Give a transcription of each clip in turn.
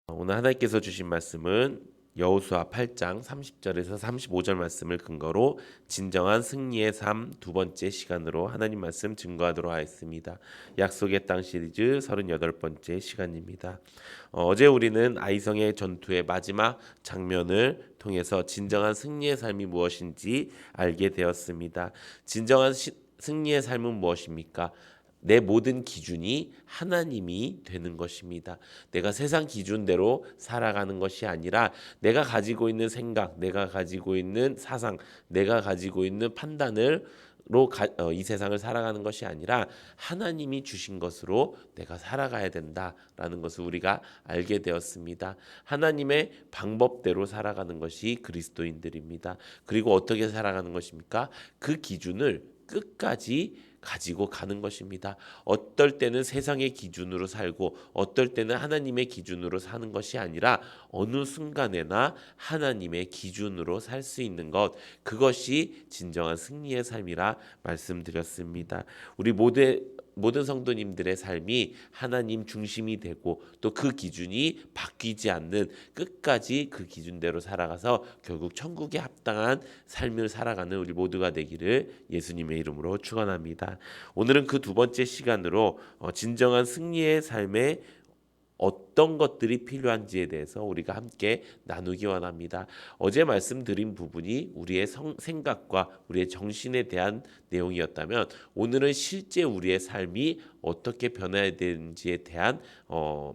오늘 하나님께서 주신 말씀은 여호수아 8장 30절에서 35절 말씀을 근거로 진정한 승리의 삶 두 번째 시간으로 하나님 말씀 증거하도록 하겠습니다. 약속의 땅 시리즈 38번째 시간입니다. 어제 우리는 아이성의 전투의 마지막 장면을 통해서 진정한 승리의 삶이 무엇인지 알게 되었습니다. 진정한 승리의 삶은 무엇입니까? 내 모든 기준이 하나님이 되는 것입니다. 내가 세상 기준대로 살아가는 것이 아니라 내가 가지고 있는 생각, 내가 가지고 있는 사상, 내가 가지고 있는 판단으로 이 세상을 살아가는 것이 아니라 하나님이 주신 것으로 내가 살아가야 된다라는 것을 우리가 알게 되었습니다. 하나님의 방법대로 살아가는 것이 그리스도인들입니다. 그리고 어떻게 살아가는 것입니까? 그 기준을 끝까지 가지고 가는 것입니다. 어떨 때는 세상의 기준으로 살고 어떨 때는 하나님의 기준으로 사는 것이 아니라 어느 순간에나 하나님의 기준으로 살 수 있는 것, 그것이 진정한 승리의 삶이라 말씀드렸습니다. 우리 모든 성도님들의 삶이 하나님 중심이 되고 또 그 기준이 바뀌지 않는 끝까지 그 기준대로 살아가서 결국 천국에 합당한 삶을 살아가는 우리 모두가 되기를 예수님의 이름으로 축원합니다. 오늘은 그 두 번째 시간으로 진정한 승리의 삶에 어떤 것들이 필요한지에 대해서 우리가 함께 나누기 원합니다. 어제 말씀드린 부분이 우리의 생각과 우리의 정신에 대한 내용이었다면 오늘은 실제 우리의 삶이 어떻게 변해야 되는지에 대한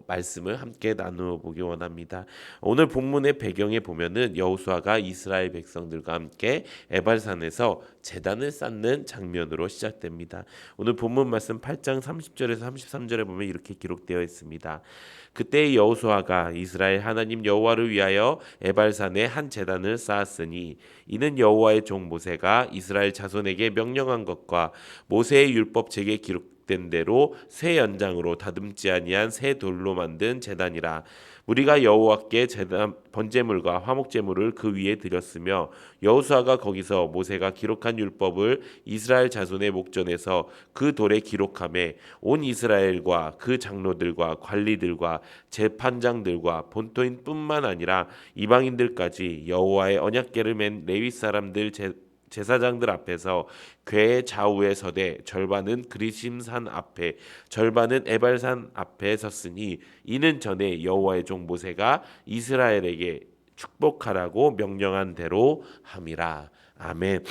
말씀을 함께 나누어 보기 원합니다. 오늘 본문의 배경에 보면은 여호수아가 이스라엘 백성들과 함께 에발산에서 제단을 쌓는 장면으로 시작됩니다. 오늘 본문 말씀 8장 30절에서 33절에 보면 이렇게 기록되어 있습니다. 그때 여호수아가 이스라엘 하나님 여호와를 위하여 에발산에 한 제단을 쌓았으니 이는 여호와의 종 모세가 이스라엘 자손에게 명령한 것과 모세의 율법책에 기록된 대로 새 연장으로 다듬지 아니한 새 돌로 만든 제단이라. 우리가 여호와께 제단 번제물과 화목제물을 그 위에 드렸으며 여호수아가 거기서 모세가 기록한 율법을 이스라엘 자손의 목전에서 그 돌에 기록하매 온 이스라엘과 그 장로들과 관리들과 재판장들과 본토인뿐만 아니라 이방인들까지 여호와의 언약궤를 맨 레위 사람들 제사장들 앞에서 궤의 좌우에 서되 절반은 그리심산 앞에 절반은 에발산 앞에 섰으니 이는 전에 여호와의 종 모세가 이스라엘에게 축복하라고 명령한 대로 함이라. 아멘.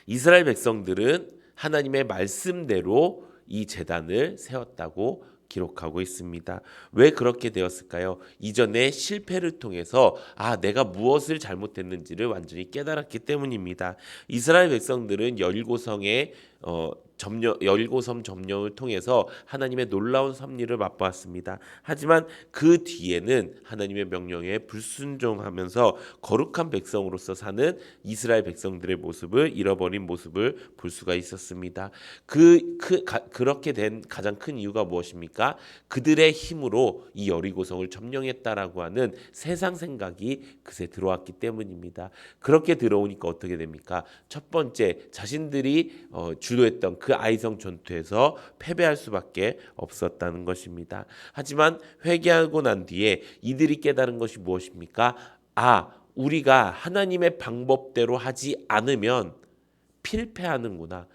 이스라엘 백성들은 하나님의 말씀대로 이 제단을 세웠다고 기록하고 있습니다. 왜 그렇게 되었을까요? 이전에 실패를 통해서 내가 무엇을 잘못했는지를 완전히 깨달았기 때문입니다. 이스라엘 백성들은 여리고섬 점령을 통해서 하나님의 놀라운 섭리를 맛보았습니다. 하지만 그 뒤에는 하나님의 명령에 불순종하면서 거룩한 백성으로서 사는 이스라엘 백성들의 모습을 잃어버린 모습을 볼 수가 있었습니다. 그렇게 된 가장 큰 이유가 무엇입니까? 그들의 힘으로 이 여리고성을 점령했다라고 하는 세상 생각이 그새 들어왔기 때문입니다. 그렇게 들어오니까 어떻게 됩니까? 첫 번째, 자신들이 주도했던 그 아이성 전투에서 패배할 수밖에 없었다는 것입니다. 하지만 회개하고 난 뒤에 이들이 깨달은 것이 무엇입니까? 우리가 하나님의 방법대로 하지 않으면 필패하는구나.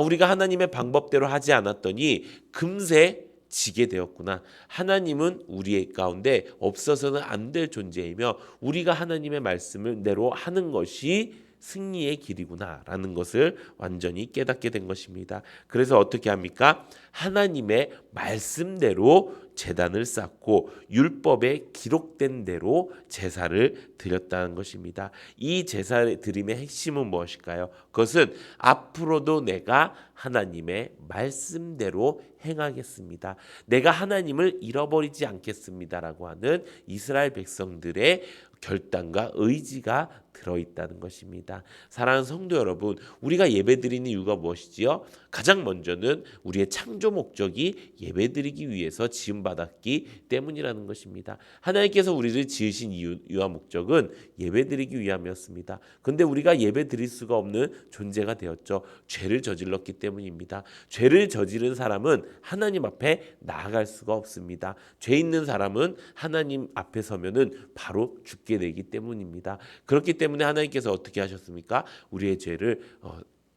우리가 하나님의 방법대로 하지 않았더니 금세 지게 되었구나. 하나님은 우리 가운데 없어서는 안 될 존재이며 우리가 하나님의 말씀을 대로 하는 것이 승리의 길이구나라는 것을 완전히 깨닫게 된 것입니다. 그래서 어떻게 합니까? 하나님의 말씀대로 제단을 쌓고 율법에 기록된 대로 제사를 드렸다는 것입니다. 이 제사 드림의 핵심은 무엇일까요? 그것은 앞으로도 내가 하나님의 말씀대로 행하겠습니다. 내가 하나님을 잃어버리지 않겠습니다라고 하는 이스라엘 백성들의 결단과 의지가 들어있다는 것입니다. 사랑하는 성도 여러분, 우리가 예배드리는 이유가 무엇이지요? 가장 먼저는 우리의 창조 목적이 예배드리기 위해서 지음받았기 때문이라는 것입니다. 하나님께서 우리를 지으신 이유와 목적은 예배드리기 위함이었습니다. 그런데 우리가 예배드릴 수가 없는 존재가 되었죠. 죄를 저질렀기 때문입니다. 죄를 저지른 사람은 하나님 앞에 나아갈 수가 없습니다. 죄 있는 사람은 하나님 앞에 서면은 바로 죽게 되기 때문입니다. 그렇기 때문에 하나님께서 어떻게 하셨습니까? 우리의 죄를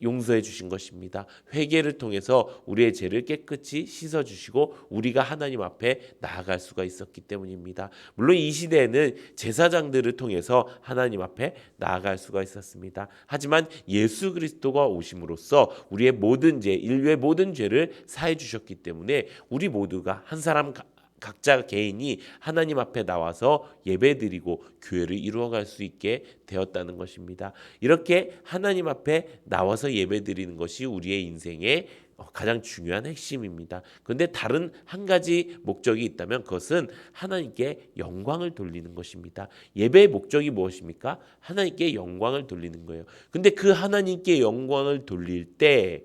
용서해 주신 것입니다. 회개를 통해서 우리의 죄를 깨끗이 씻어 주시고 우리가 하나님 앞에 나아갈 수가 있었기 때문입니다. 물론 이 시대에는 제사장들을 통해서 하나님 앞에 나아갈 수가 있었습니다. 하지만 예수 그리스도가 오심으로써 우리의 모든 죄, 인류의 모든 죄를 사해 주셨기 때문에 우리 모두가 한 사람 각자 개인이 하나님 앞에 나와서 예배드리고 교회를 이루어갈 수 있게 되었다는 것입니다. 이렇게 하나님 앞에 나와서 예배드리는 것이 우리의 인생의 가장 중요한 핵심입니다. 그런데 다른 한 가지 목적이 있다면 그것은 하나님께 영광을 돌리는 것입니다. 예배의 목적이 무엇입니까? 하나님께 영광을 돌리는 거예요. 근데 그 하나님께 영광을 돌릴 때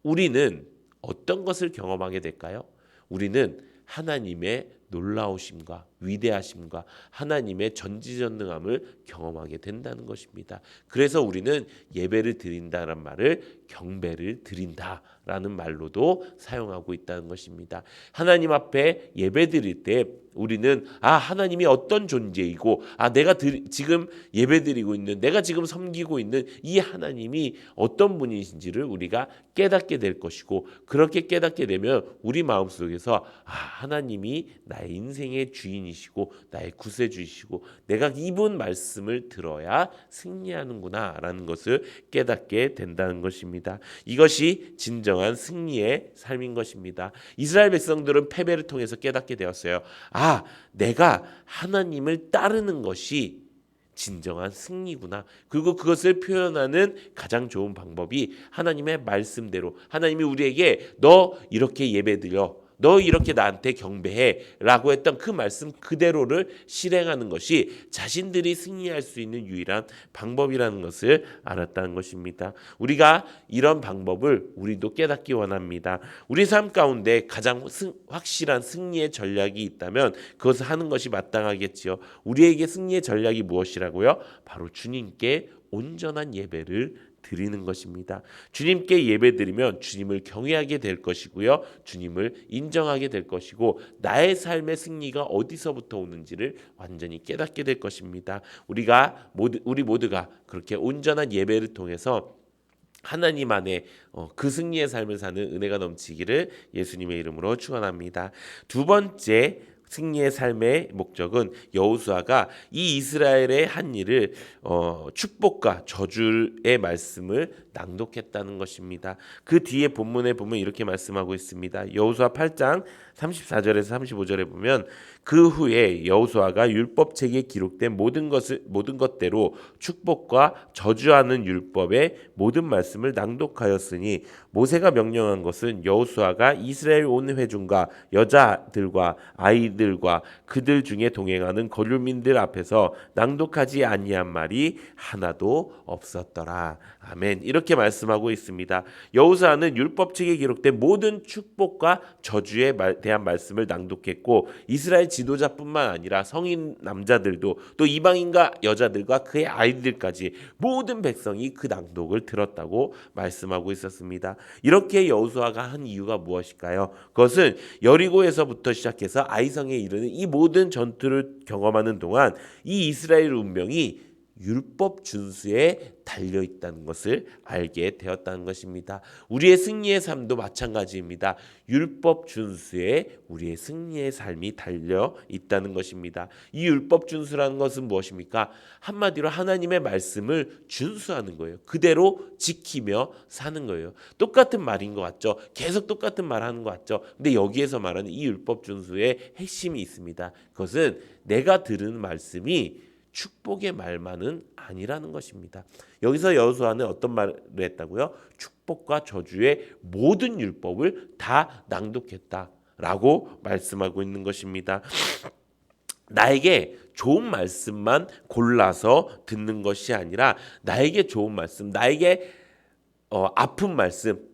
우리는 어떤 것을 경험하게 될까요? 우리는 하나님의 놀라우심과 위대하심과 하나님의 전지전능함을 경험하게 된다는 것입니다. 그래서 우리는 예배를 드린다는 말을 경배를 드린다라는 말로도 사용하고 있다는 것입니다. 하나님 앞에 예배 드릴 때 우리는 하나님이 어떤 존재이고 내가 지금 예배 드리고 있는 내가 지금 섬기고 있는 이 하나님이 어떤 분이신지를 우리가 깨닫게 될 것이고 그렇게 깨닫게 되면 우리 마음속에서 하나님이 나의 인생의 주인이시고 나의 구세주이시고 내가 이분 말씀을 들어야 승리하는구나 라는 것을 깨닫게 된다는 것입니다. 이것이 진정한 승리의 삶인 것입니다. 이스라엘 백성들은 패배를 통해서 깨닫게 되었어요. 내가 하나님을 따르는 것이 진정한 승리구나. 그리고 그것을 표현하는 가장 좋은 방법이 하나님의 말씀대로 하나님이 우리에게 너 이렇게 예배드려 너 이렇게 나한테 경배해 라고 했던 그 말씀 그대로를 실행하는 것이 자신들이 승리할 수 있는 유일한 방법이라는 것을 알았다는 것입니다. 우리가 이런 방법을 우리도 깨닫기 원합니다. 우리 삶 가운데 가장 확실한 승리의 전략이 있다면 그것을 하는 것이 마땅하겠지요. 우리에게 승리의 전략이 무엇이라고요? 바로 주님께 온전한 예배를 드리는 것입니다. 주님께 예배드리면 주님을 경외하게 될 것이고요. 주님을 인정하게 될 것이고 나의 삶의 승리가 어디서부터 오는지를 완전히 깨닫게 될 것입니다. 우리 모두가 그렇게 온전한 예배를 통해서 하나님 안에 그 승리의 삶을 사는 은혜가 넘치기를 예수님의 이름으로 축원합니다. 두 번째 승리의 삶의 목적은 여호수아가 이 이스라엘의 한 일을 축복과 저주의 말씀을 낭독했다는 것입니다. 그 뒤에 본문에 보면 이렇게 말씀하고 있습니다. 여호수아 8장 34절에서 35절에 보면 그 후에 여호수아가 율법책에 기록된 모든 것대로 축복과 저주하는 율법의 모든 말씀을 낭독하였으니 모세가 명령한 것은 여호수아가 이스라엘 온 회중과 여자들과 아이들과 그들 중에 동행하는 거류민들 앞에서 낭독하지 아니한 말이 하나도 없었더라. 아멘. 이렇게 말씀하고 있습니다. 여호수아는 율법책에 기록된 모든 축복과 저주에 대한 말씀을 낭독했고 이스라엘 지도자뿐만 아니라 성인 남자들도 또 이방인과 여자들과 그의 아이들까지 모든 백성이 그 낭독을 들었다고 말씀하고 있었습니다. 이렇게 여호수아가 한 이유가 무엇일까요? 그것은 여리고에서부터 시작해서 아이성에 이르는 이 모든 전투를 경험하는 동안 이 이스라엘 운명이 율법 준수에 달려 있다는 것을 알게 되었다는 것입니다. 우리의 승리의 삶도 마찬가지입니다. 율법 준수에 우리의 승리의 삶이 달려 있다는 것입니다. 이 율법 준수라는 것은 무엇입니까? 한마디로 하나님의 말씀을 준수하는 거예요. 그대로 지키며 사는 거예요. 똑같은 말인 것 같죠? 계속 똑같은 말 하는 것 같죠? 근데 여기에서 말하는 이 율법 준수의 핵심이 있습니다. 그것은 내가 들은 말씀이 축복의 말만은 아니라는 것입니다. 여기서 여호수아는 어떤 말을 했다고요? 축복과 저주의 모든 율법을 다 낭독했다라고 말씀하고 있는 것입니다. 나에게 좋은 말씀만 골라서 듣는 것이 아니라 나에게 좋은 말씀, 나에게 아픈 말씀,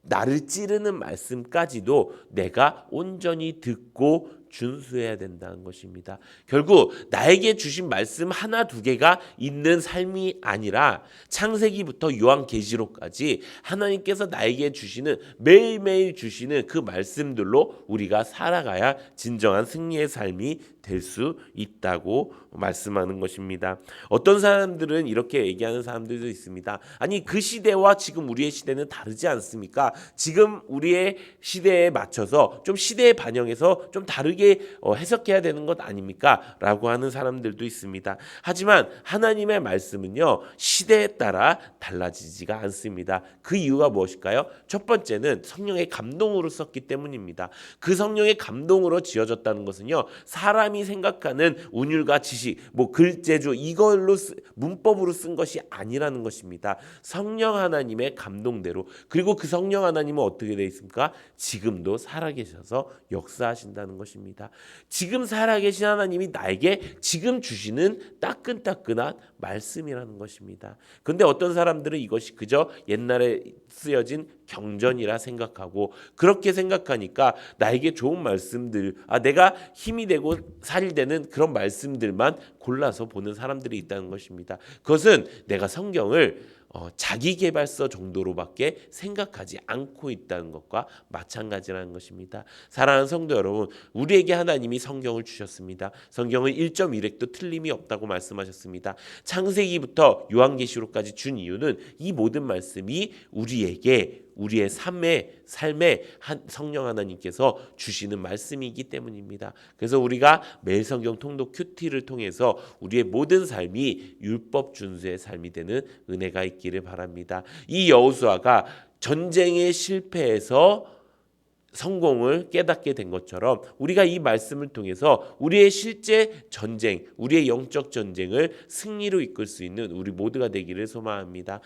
나를 찌르는 말씀까지도 내가 온전히 듣고 준수해야 된다는 것입니다. 결국 나에게 주신 말씀 하나 두 개가 있는 삶이 아니라 창세기부터 요한계시록까지 하나님께서 나에게 주시는 매일매일 주시는 그 말씀들로 우리가 살아가야 진정한 승리의 삶이 될 수 있다고 말씀하는 것입니다. 어떤 사람들은 이렇게 얘기하는 사람들도 있습니다. 아니 그 시대와 지금 우리의 시대는 다르지 않습니까? 지금 우리의 시대에 맞춰서 좀 시대에 반영해서 좀 다르게 해석해야 되는 것 아닙니까? 라고 하는 사람들도 있습니다. 하지만 하나님의 말씀은요 시대에 따라 달라지지가 않습니다. 그 이유가 무엇일까요? 첫 번째는 성령의 감동으로 썼기 때문입니다. 그 성령의 감동으로 지어졌다는 것은요 사람이 생각하는 운율과 지식, 글재주 이걸로 문법으로 쓴 것이 아니라는 것입니다. 성령 하나님의 감동대로, 그리고 그 성령 하나님은 어떻게 되어 있습니까? 지금도 살아계셔서 역사하신다는 것입니다. 지금 살아계신 하나님이 나에게 지금 주시는 따끈따끈한 말씀이라는 것입니다. 그런데 어떤 사람들은 이것이 그저 옛날에 쓰여진 경전이라 생각하고, 그렇게 생각하니까 나에게 좋은 말씀들, 내가 힘이 되고 살이 되는 그런 말씀들만 골라서 보는 사람들이 있다는 것입니다. 그것은 내가 성경을 자기계발서 정도로밖에 생각하지 않고 있다는 것과 마찬가지라는 것입니다. 사랑하는 성도 여러분, 우리에게 하나님이 성경을 주셨습니다. 성경은 1.1획도 틀림이 없다고 말씀하셨습니다. 창세기부터 요한계시록까지 준 이유는 이 모든 말씀이 우리의 삶에 성령 하나님께서 주시는 말씀이기 때문입니다. 그래서 우리가 매일 성경 통독 큐티를 통해서 우리의 모든 삶이 율법 준수의 삶이 되는 은혜가 있기를 바랍니다. 이 여호수아가 전쟁에 실패해서 성공을 깨닫게 된 것처럼 우리가 이 말씀을 통해서 우리의 실제 전쟁, 우리의 영적 전쟁을 승리로 이끌 수 있는 우리 모두가 되기를 소망합니다.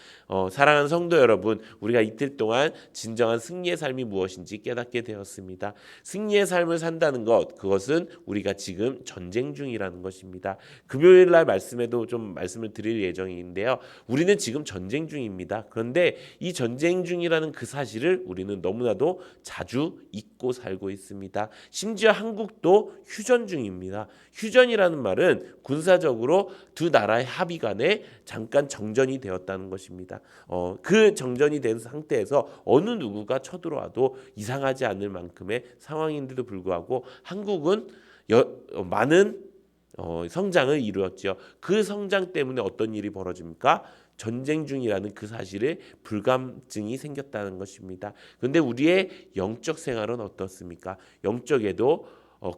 사랑하는 성도 여러분, 우리가 이틀 동안 진정한 승리의 삶이 무엇인지 깨닫게 되었습니다. 승리의 삶을 산다는 것, 그것은 우리가 지금 전쟁 중이라는 것입니다. 금요일 날 말씀에도 좀 말씀을 드릴 예정인데요. 우리는 지금 전쟁 중입니다. 그런데 이 전쟁 중이라는 그 사실을 우리는 너무나도 자주 잊고 살고 있습니다. 심지어 한국도 휴전 중입니다. 휴전이라는 말은 군사적으로 두 나라의 합의 간에 잠깐 정전이 되었다는 것입니다. 그 정전이 된 상태에서 어느 누구가 쳐들어와도 이상하지 않을 만큼의 상황인데도 불구하고 한국은 많은 성장을 이루었죠. 그 성장 때문에 어떤 일이 벌어집니까? 전쟁 중이라는 그 사실에 불감증이 생겼다는 것입니다. 그런데 우리의 영적 생활은 어떻습니까? 영적에도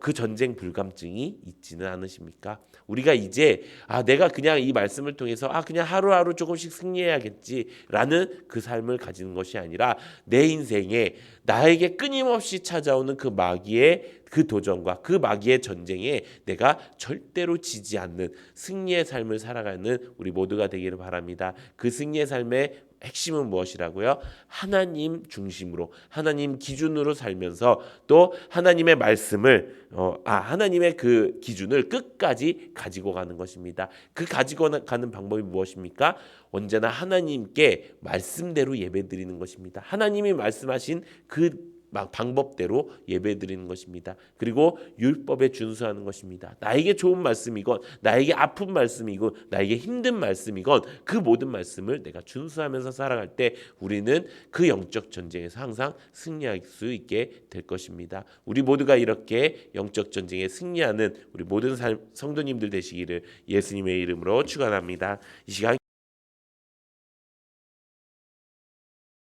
그 전쟁 불감증이 있지는 않으십니까? 우리가 이제 내가 그냥 이 말씀을 통해서 그냥 하루하루 조금씩 승리해야겠지라는 그 삶을 가지는 것이 아니라 내 인생에 나에게 끊임없이 찾아오는 그 마귀의 그 도전과 그 마귀의 전쟁에 내가 절대로 지지 않는 승리의 삶을 살아가는 우리 모두가 되기를 바랍니다. 그 승리의 삶의 핵심은 무엇이라고요? 하나님 중심으로, 하나님 기준으로 살면서 또 하나님의 말씀을 하나님의 그 기준을 끝까지 가지고 가는 것입니다. 그 가지고 가는 방법이 무엇입니까? 언제나 하나님께 말씀대로 예배드리는 것입니다. 하나님이 말씀하신 그 방법대로 예배드리는 것입니다. 그리고 율법에 준수하는 것입니다. 나에게 좋은 말씀이건 나에게 아픈 말씀이건 나에게 힘든 말씀이건 그 모든 말씀을 내가 준수하면서 살아갈 때 우리는 그 영적 전쟁에서 항상 승리할 수 있게 될 것입니다. 우리 모두가 이렇게 영적 전쟁에 승리하는 우리 모든 성도님들 되시기를 예수님의 이름으로 축원합니다. 이 시간